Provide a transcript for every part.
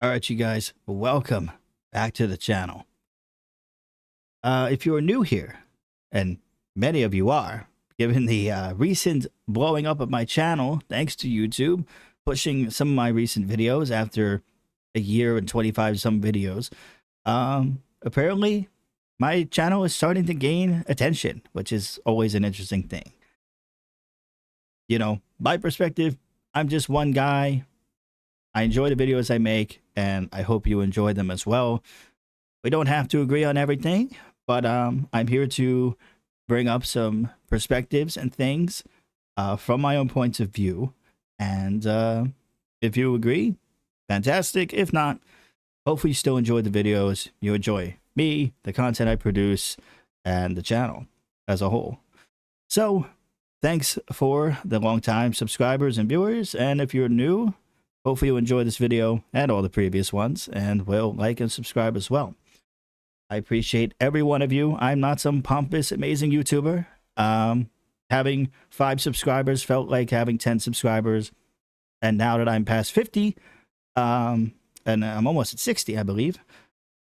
All right, you guys, welcome back to the channel. If you are new here, and many of you are, given the recent blowing up of my channel, thanks to YouTube, pushing some of my recent videos after a year and 25 some videos, apparently my channel is starting to gain attention, which is always an interesting thing. You know, my perspective, I'm just one guy. I enjoy the videos I make, and I hope you enjoy them as well. We don't have to agree on everything, but I'm here to bring up some perspectives and things from my own points of view. And if you agree, fantastic. If not, hopefully you still enjoy the videos. You enjoy me, the content I produce, and the channel as a whole. So thanks for the long-time subscribers and viewers. And if you're new, hopefully you enjoy this video and all the previous ones, and will like and subscribe as well. I appreciate every one of you. I'm not some pompous, amazing YouTuber. Having 5 subscribers felt like having 10 subscribers. And now that I'm past 50, and I'm almost at 60, I believe,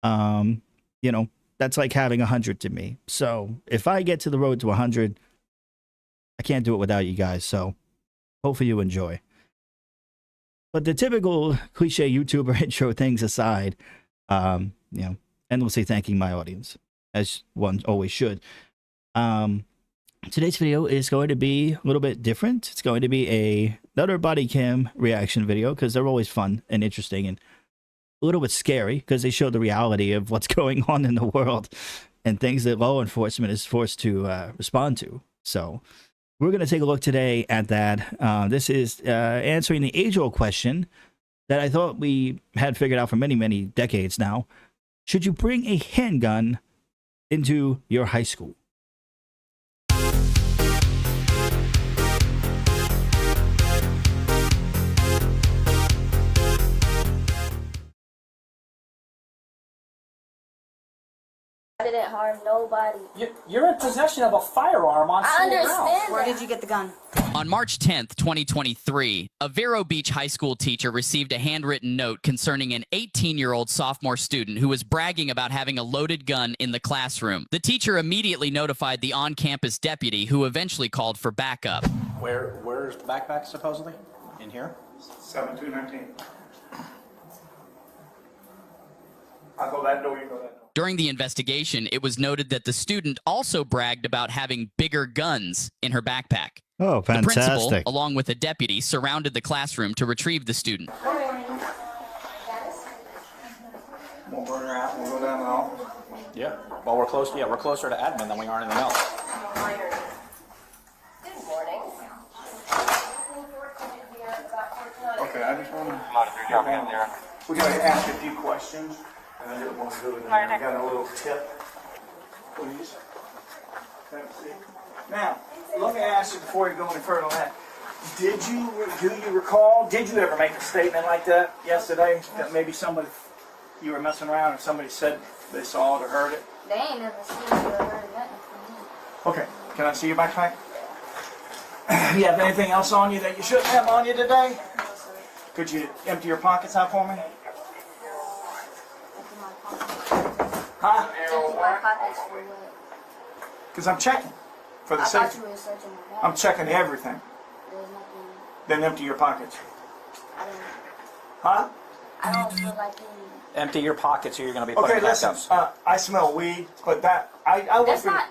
you know, that's like having 100 to me. So if I get to the road to 100, I can't do it without you guys. So hopefully you enjoy. But the typical cliche YouTuber intro things aside, you know, endlessly thanking my audience, as one always should. Today's video is going to be a little bit different. It's going to be another body cam reaction video, because they're always fun and interesting and a little bit scary, because they show the reality of what's going on in the world and things that law enforcement is forced to respond to. So we're going to take a look today at that. This is answering the age-old question that I thought we had figured out for many, many decades now. Should you bring a handgun into your high school? I didn't harm nobody. You're in possession of a firearm on school grounds. I understand. Where did you get the gun? On March 10th, 2023, a Vero Beach high school teacher received a handwritten note concerning an 18-year-old sophomore student who was bragging about having a loaded gun in the classroom. The teacher immediately notified the on-campus deputy, who eventually called for backup. Where's the backpack supposedly? In here? 7219. I'll go that door, you go that door. During the investigation, it was noted that the student also bragged about having bigger guns in her backpack. Oh, fantastic. The principal, along with a deputy, surrounded the classroom to retrieve the student. We'll burn her out, we'll go down the hall. Yeah. Well, we're close. Yeah, we're closer to admin than we are anything else. Good morning. Okay, I just want to... We're going to ask a few questions, and I didn't want to do it. I got a little tip, please. Have a seat. Now, let me ask you before you go any further on that. Do you recall, did you ever make a statement like that yesterday? That maybe somebody, you were messing around and somebody said they saw it or heard it? They ain't never seen you or heard nothing from me. Okay, can I see your backpack? You have anything else on you that you shouldn't have on you today? No, sir. Could you empty your pockets out for me? Empty my pockets. Huh? Empty my pockets for what? Because I'm checking for the I thought safety. you were searching my bag. I'm checking everything. There's nothing. Then empty your pockets. I Huh? don't feel like you. Empty your pockets or you're going to be putting Okay, listen. backups. I smell weed, but that I That's not.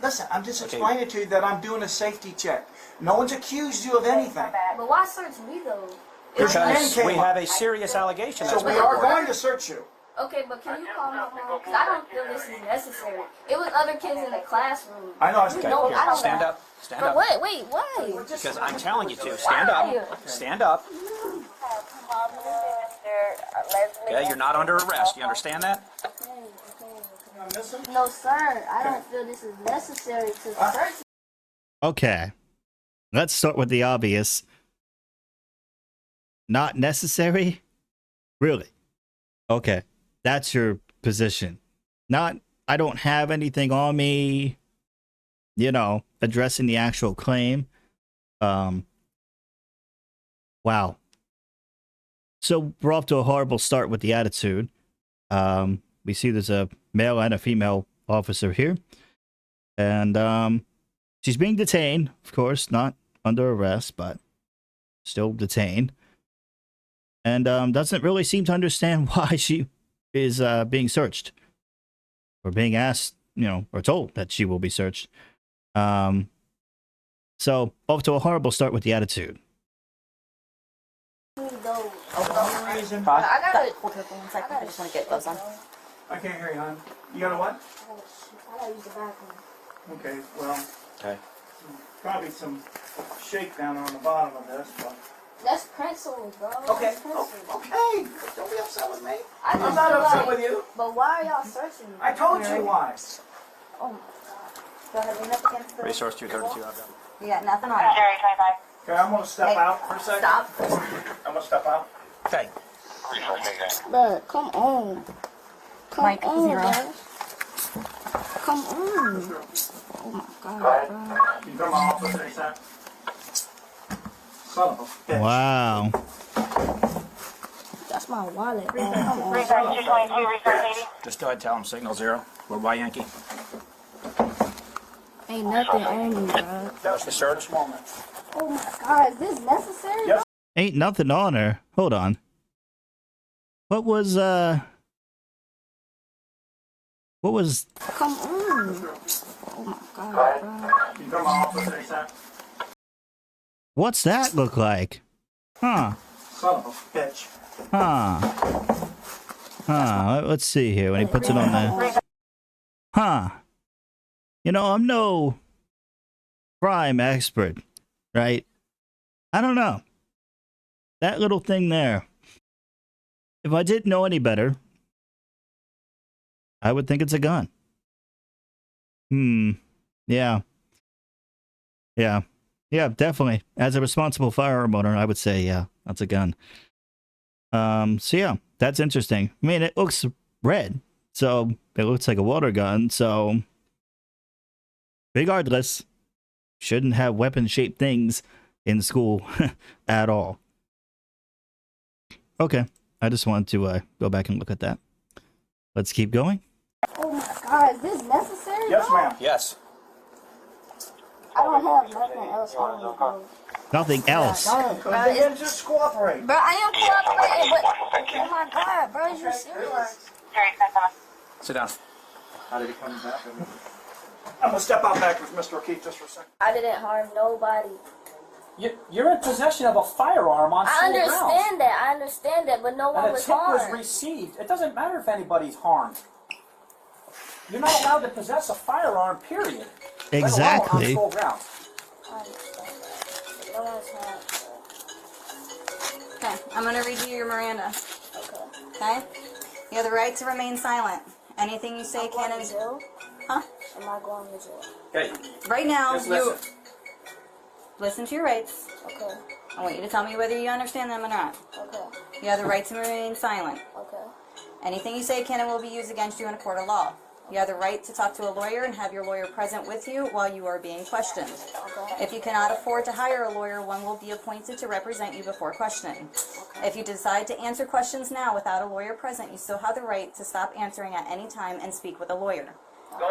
Listen, I'm just Okay. explaining to you that I'm doing a safety check. No one's accused you of anything. But why search me though? Because your name Because came we up. have a serious allegation. So That's we what are we're going to search you. Okay, but can you call me home? Because I don't feel this is necessary. It was other kids in the classroom. I know. You Okay, know, here, I don't stand know. up. Stand But up. what? Wait, why? Because I'm telling you to. Stand up. Stand up. Okay, you're not under arrest. You understand that? No, sir. I don't feel this is necessary to search. Okay, let's start with the obvious. Not necessary? Really? Okay, that's your position. Not, I don't have anything on me, you know, addressing the actual claim. Wow. So we're off to a horrible start with the attitude. We see there's a male and a female officer here. And she's being detained, of course, not under arrest, but still detained. And doesn't really seem to understand why she is being searched. Or being asked, you know, or told that she will be searched. So off to a horrible start with the attitude. Those. Reason. I gotta. Hold her for 1 second. I just want to get those on. I can't hear you, hon. You got a what? I gotta use the bathroom. Okay, well, Okay. probably some shakedown on the bottom of this, but. That's pencils, bro. Okay, That's pencils. okay. Don't be upset with me. I just I'm not feel upset like- with you. But why are y'all searching me? I told you why. Oh my Go ahead, lean up against the... Resource 232 out there. You got nothing on it. Jerry, 25. Okay, I'm gonna step Hey, out for a second. Stop. I'm gonna step out. Okay. Bro, come on. Come Mike, on, 0. bro. Come on. Oh my god, bro. Can you come to my office ASAP? Son of a bitch. Wow. That's my wallet, bro. Come on. Resource 222, resource 80. Just go ahead and tell them signal 0. We're by Yankee. Ain't nothing on me, bro. That was the search. Oh my god, is this necessary? Yes. Ain't nothing on her. Hold on. What was Come on. Oh my god, bro. Can you come to my office ASAP? what's that look like? Huh. Son of a bitch. Let's see here when he puts it on there. Huh. You know, I'm no crime expert, right? I don't know. That little thing there. If I didn't know any better, I would think it's a gun. Yeah. Yeah, definitely. As a responsible firearm owner, I would say, yeah, that's a gun. So yeah, that's interesting. I mean, it looks red, so it looks like a water gun, so regardless, shouldn't have weapon-shaped things in school at all. Okay, I just wanted to go back and look at that. Let's keep going. Oh my god, is this necessary? Yes, bro? ma'am. Yes. I don't have nothing else on me, bro. Nothing else. Then just cooperate. Bro, I am cooperating, but oh my god, bro, is you serious? Sit down. How did he come back? I'm gonna step out back with Mr. O'Keefe just for a second. I didn't harm nobody. You're in possession of a firearm on I school grounds. understand that, but no one And a was tip was harmed. received. It doesn't matter if anybody's harmed. You're not allowed to possess a firearm, period. Let alone Exactly. on school grounds. I understand that. No one's harmed. Okay, I'm going to read you your Miranda. Okay. Okay? You have the right to remain silent. Anything you say I'm can... going to jail? Huh? Am I going to jail? Okay, Right now, just you... listen. Listen to your rights. Okay. I want you to tell me whether you understand them or not. Okay. You have the right to remain silent. Okay. Anything you say can and will be used against you in a court of law. You have the right to talk to a lawyer and have your lawyer present with you while you are being questioned. Okay. If you cannot afford to hire a lawyer, one will be appointed to represent you before questioning. If you decide to answer questions now without a lawyer present, you still have the right to stop answering at any time and speak with a lawyer.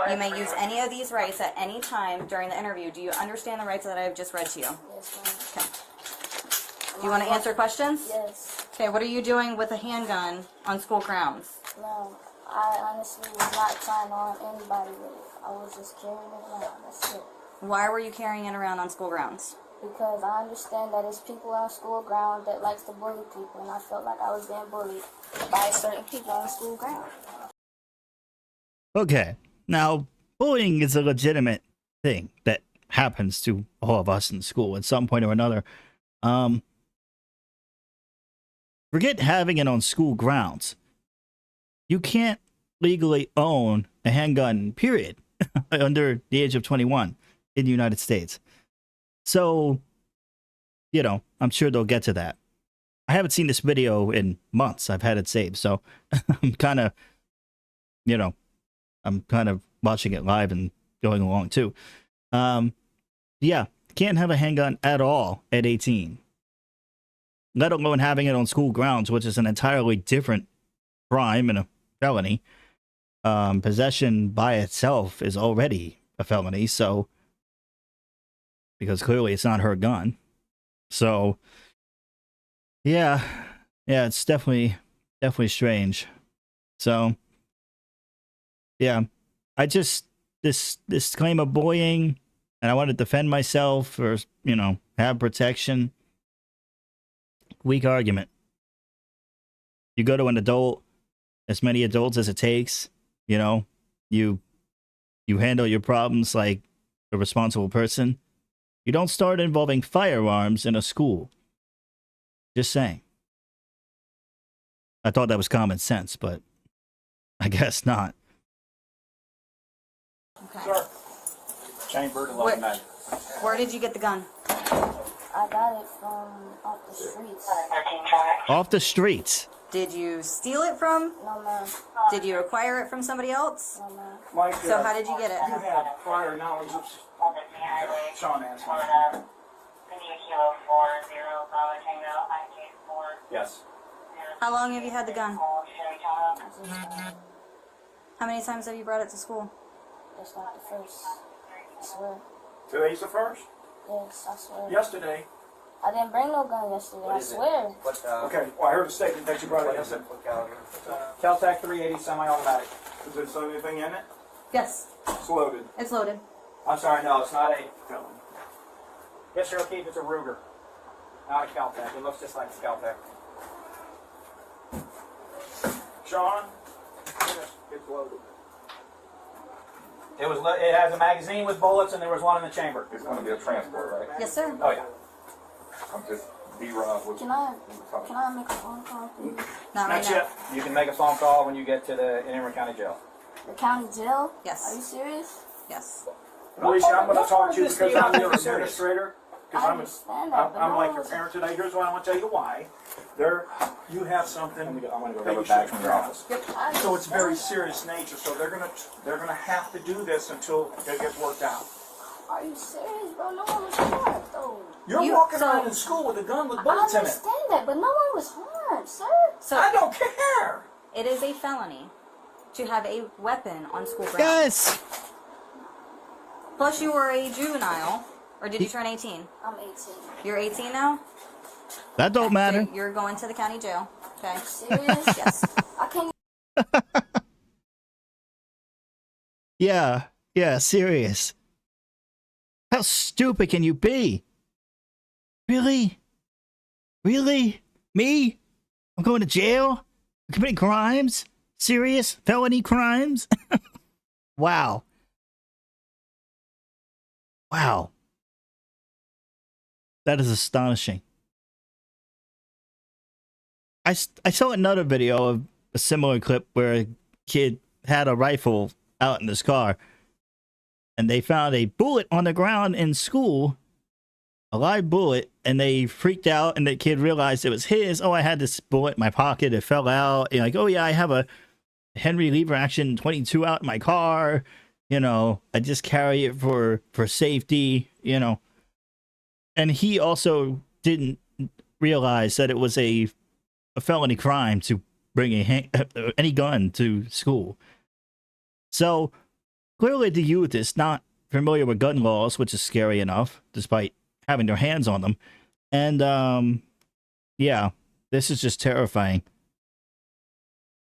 You may use any of these rights at any time during the interview. Do you understand the rights that I have just read to you? Yes, Okay. Do you want to answer questions? Yes. Okay, what are you doing with a handgun on school grounds? No, I honestly was not trying to harm anybody with it. I was just carrying it around. That's it. Why were you carrying it around on school grounds? Because I understand that it's people on school ground that likes to bully people, and I felt like I was being bullied by certain people on school ground. Okay. Now, bullying is a legitimate thing that happens to all of us in school at some point or another. Forget having it on school grounds. You can't legally own a handgun, period, under the age of 21 in the United States. So, you know, I'm sure they'll get to that. I haven't seen this video in months. I've had it saved, so I'm kind of, you know, I'm kind of watching it live and going along too. Yeah, can't have a handgun at all at 18. let alone having it on school grounds, which is an entirely different crime and a felony. Possession by itself is already a felony, so because clearly it's not her gun. So yeah, it's definitely strange. So yeah, I just this claim of bullying, and I want to defend myself or have protection. Weak argument. You go to an adult, as many adults as it takes. You handle your problems like a responsible person. You don't start involving firearms in a school. Just saying. I thought that was common sense, but I guess not. Okay. Sir, chambered 11 mag. Where did you get the gun? I got it from off the streets. Off the streets. Did you steal it from? No, ma'am. Did you acquire it from somebody else? No, ma'am. Mike, So how did you get it? you had prior knowledge of Sean asked me. Yes. How long have you had the gun? How many times have you brought it to school? That's not the first. I swear. Today's the first? Yes, I swear. Yesterday. I didn't bring no gun yesterday. I swear. Okay, well, I heard a statement that you brought it yesterday. Caltech 380 semi-automatic. Is there anything in it? Yes, It's loaded. it's loaded. I'm sorry, no, it's not a felon. Yes, sir, Keith, it's a Ruger. Not a Caltech. It looks just like a Caltech. Sean, it's loaded. It has a magazine with bullets, and there was one in the chamber. It's going to be a transport, right? Yes, sir. Oh yeah. I'm just B-Rob with Can I make a phone call, please? Not right Not now. yet. You can make a phone call when you get to the Emory County Jail. The county jail? Yes. Are you serious? Yes. Alicia, I'm going to talk to you this because deal? I'm your I'm serious. administrator. I understand that, but I'm no like one your was- parent today. Here's what I want to tell you why. You have something. I'm going to go Have a bag from your office. I So it's very understand. serious nature. So they're gonna have to do this until it gets worked out. Are you serious, bro? No one was harmed, though. You're You- walking so- around in school with a gun with I bullets in it. understand that, but no one was harmed, sir. So I don't care. it is a felony to have a weapon on school grounds. Yes. Plus, you were a juvenile, or did you turn 18? I'm 18. You're 18 now. That don't matter. So you're going to the county jail. Okay. Serious? Yes. I can't Yeah, serious. How stupid can you be? Really? Me? I'm going to jail? I'm committing crimes? Serious? Felony crimes? Wow. That is astonishing. I saw another video of a similar clip where a kid had a rifle out in his car and they found a bullet on the ground in school, a live bullet, and they freaked out and the kid realized it was his. Oh, I had this bullet in my pocket. It fell out. And like, oh yeah, I have a Henry Lever Action 22 out in my car. I just carry it for safety, And he also didn't realize that it was a felony crime to bring any gun to school. So clearly the youth is not familiar with gun laws, which is scary enough, despite having their hands on them. And yeah, this is just terrifying.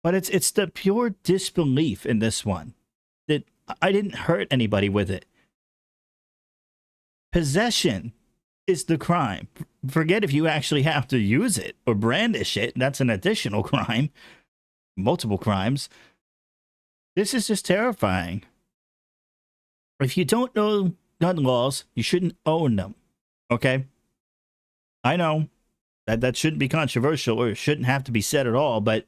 But it's the pure disbelief in this one that I didn't hurt anybody with it. Possession is the crime. Forget if you actually have to use it or brandish it. That's an additional crime. Multiple crimes. This is just terrifying. If you don't know gun laws, you shouldn't own them. Okay? I know that shouldn't be controversial or it shouldn't have to be said at all, but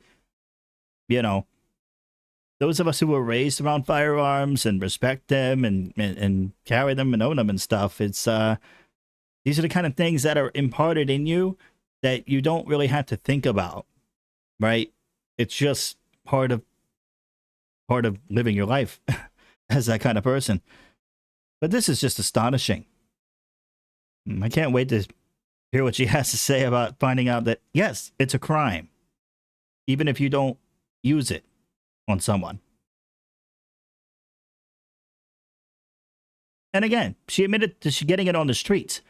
those of us who were raised around firearms and respect them and carry them and own them and stuff, it's these are the kind of things that are imparted in you that you don't really have to think about, right? It's just part of living your life as that kind of person. But this is just astonishing. I can't wait to hear what she has to say about finding out that, yes, it's a crime, even if you don't use it on someone. And again, she admitted to she getting it on the streets,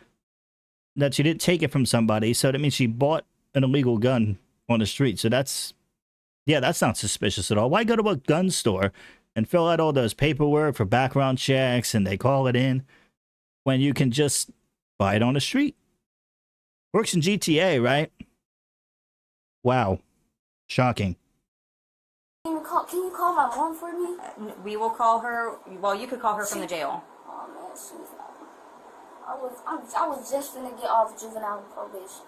that she didn't take it from somebody. So that means she bought an illegal gun on the street. So that's, yeah, that's not suspicious at all. Why go to a gun store and fill out all those paperwork for background checks and they call it in when you can just buy it on the street? Works in GTA, right? Wow. Shocking. Can you call my mom for me? We will call her. Well, you could call her from the jail. Oh man, she's not. I was just finna get off juvenile probation.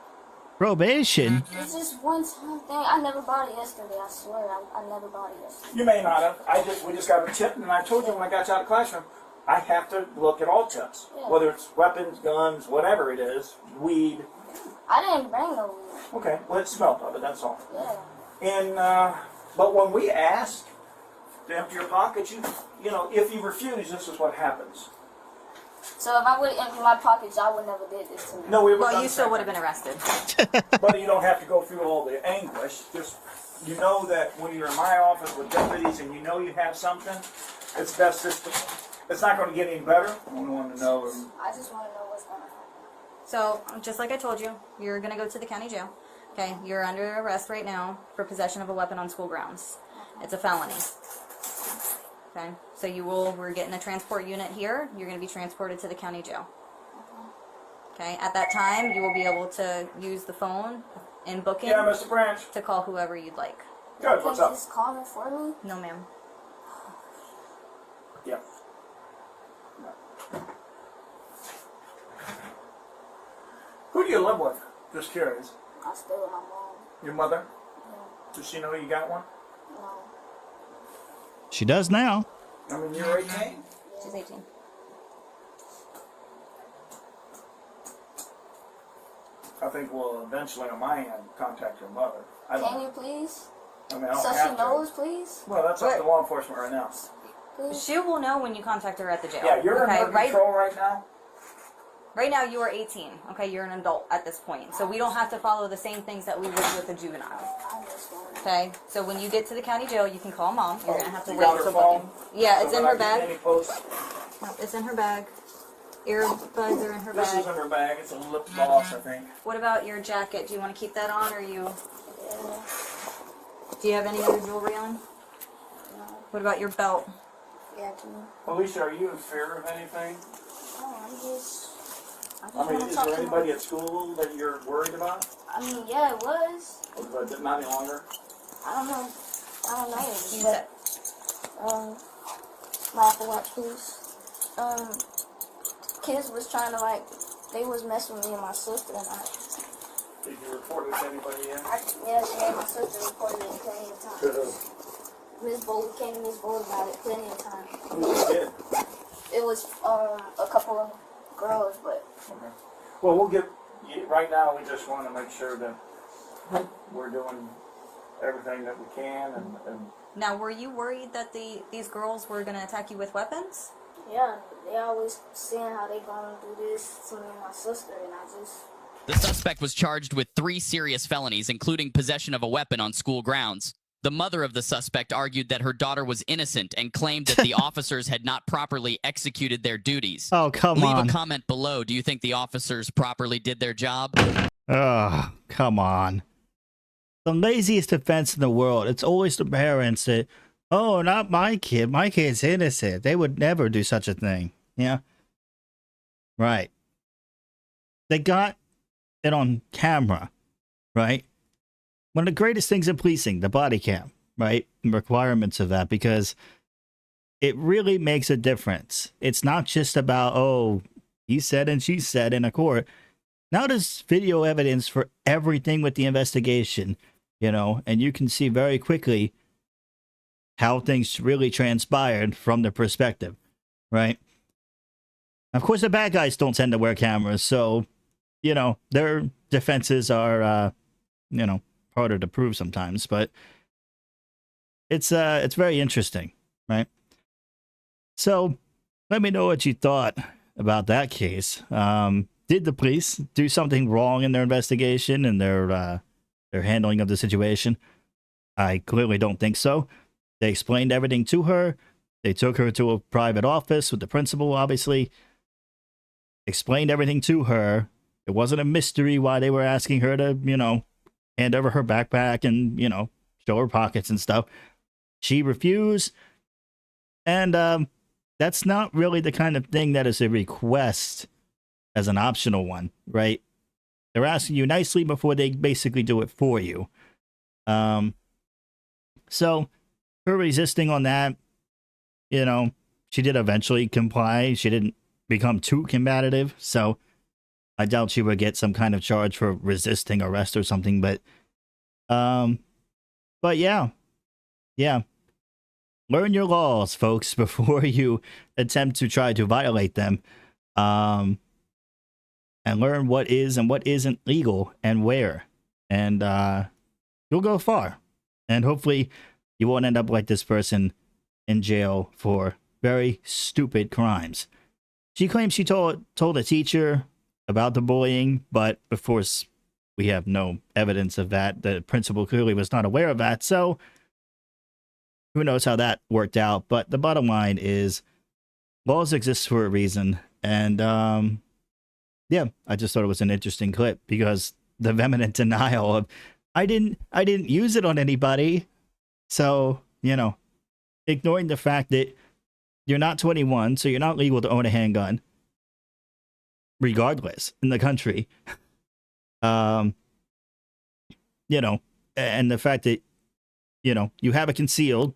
Probation? It's just one time thing. I never bought it yesterday. I swear, I never bought it yesterday. You may not have. We just got a tip, and I told you when I got you out of the classroom, I have to look at all tips. Yeah. Whether it's weapons, guns, whatever it is, weed. I didn't bring no weed. Okay, well, it smelled of it, that's all. Yeah. And, but when we ask to empty your pockets, you know, if you refuse, this is what happens. So if I would have emptied my pockets, y'all would never did this to me. No, we would. Well, you still would have been arrested. But you don't have to go through all the anguish. Just, you know that when you're in my office with deputies and you know you have something, it's best just to, it's not going to get any better. I want to know. I just want to know what's going to happen. So, just like I told you, you're going to go to the county jail. Okay, you're under arrest right now for possession of a weapon on school grounds. It's a felony. Okay, so we're getting a transport unit here. You're going to be transported to the county jail. Okay, at that time, you will be able to use the phone in booking Yeah, Mr. Branch. to call whoever you'd like. Good, what's Can you up? just call her for me? No, ma'am. Yeah. Who do you live with? Just curious. I stay with my mom. Your mother? Yeah. Does she know you got one? No. She does now. I mean, you're 18. She's 18. I think we'll eventually, on my end, contact your mother. I don't. Can you please? I mean, I don't So have she to. knows, please? Well, that's up to law enforcement right now. Please? She will know when you contact her at the jail. Yeah, you're okay, under control right now. Right now, you are 18. Okay, you're an adult at this point, so we don't have to follow the same things that we would with a juvenile. I understand. Okay, so when you get to the county jail, you can call mom. You're gonna have to You wait got her until phone? booking. Yeah, it's So in when her I get bag. any posts, No, it's in her bag. Earbuds are in her this is in bag. her bag. It's a lip gloss, I think. What about your jacket? Do you want to keep that on, or you? Yeah. Do you have any other jewelry on? No. What about your belt? Yeah, to me. Alicia, are you in fear of anything? Oh, I just I mean, want is to talk there to anybody at school that you're worried about? I mean, yeah, it was. But not any longer? I don't know. You But, said. my Apple Watch, please. Kids was trying to, like, they was messing with me and my sister, and Did you report it to anybody yet? yeah, she made my sister reported it plenty of To times. who? Miss Bowl came to Miss Bowl about it plenty of times. Who did? It was, a couple of girls, but Okay. Well, we'll get, right now we just want to make sure that we're doing everything that we can and Now, were you worried that these girls were going to attack you with weapons? yeah, they always seeing how they gonna do this to me and my sister, and I just, The suspect was charged with 3 serious felonies, including possession of a weapon on school grounds. The mother of the suspect argued that her daughter was innocent and claimed that the officers had not properly executed their duties. Oh, come Leave on. a comment below. Do you think the officers properly did their job? Oh, come on. The laziest defense in the world. It's always the parents that, oh, not my kid. My kid's innocent. They would never do such a thing. Yeah. Right. They got it on camera, right? One of the greatest things in policing, the body cam, right? And requirements of that, because it really makes a difference. It's not just about, oh, he said and she said in a court. Now there's video evidence for everything with the investigation, you know, and you can see very quickly how things really transpired from the perspective, right? Of course, the bad guys don't tend to wear cameras, so, you know, their defenses are, you know, harder to prove sometimes, but it's very interesting, right? So let me know what you thought about that case. Did did the police do something wrong in their investigation and their handling of the situation? I clearly don't think so. They explained everything to her. They took her to a private office with the principal, obviously. Explained everything to her. It wasn't a mystery why they were asking her to, you know, hand over her backpack and, you know, show her pockets and stuff. She refused. And that's not really the kind of thing that is a request as an optional one, right? They're asking you nicely before they basically do it for you. So her resisting on that, you know, she did eventually comply. She didn't become too combative, so I doubt she would get some kind of charge for resisting arrest or something. But yeah. Learn your laws, folks, before you attempt to try to violate them. And learn what is and what isn't legal and where. And you'll go far. And hopefully you won't end up like this person in jail for very stupid crimes. She claims she told a teacher about the bullying, but of course we have no evidence of that. The principal clearly was not aware of that, so who knows how that worked out. But the bottom line is laws exist for a reason. And yeah, I just thought it was an interesting clip because the vehement denial of I didn't use it on anybody. So, you know, ignoring the fact that you're not 21, so you're not legal to own a handgun, regardless, in the country. You know, and the fact that, you know, you have it concealed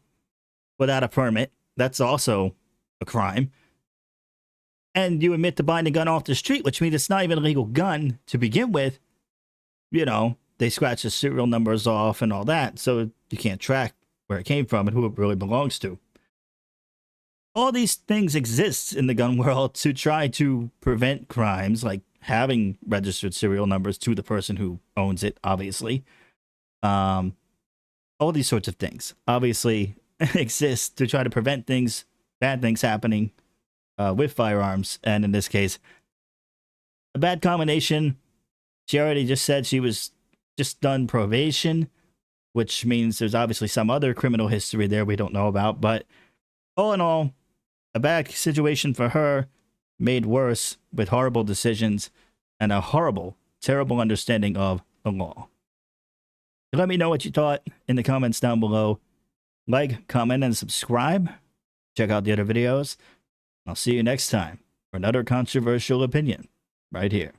without a permit, that's also a crime. And you admit to buying a gun off the street, which means it's not even a legal gun to begin with. You know, they scratch the serial numbers off and all that, so you can't track where it came from and who it really belongs to. All these things exist in the gun world to try to prevent crimes, like having registered serial numbers to the person who owns it, obviously. All these sorts of things obviously exist to try to prevent things, bad things happening with firearms. And in this case, a bad combination. She already just said she was just done probation, which means there's obviously some other criminal history there we don't know about. But all in all, a bad situation for her, made worse with horrible decisions and a horrible, terrible understanding of the law. Let me know what you thought in the comments down below. Like, comment, and subscribe. Check out the other videos. I'll see you next time for another controversial opinion right here.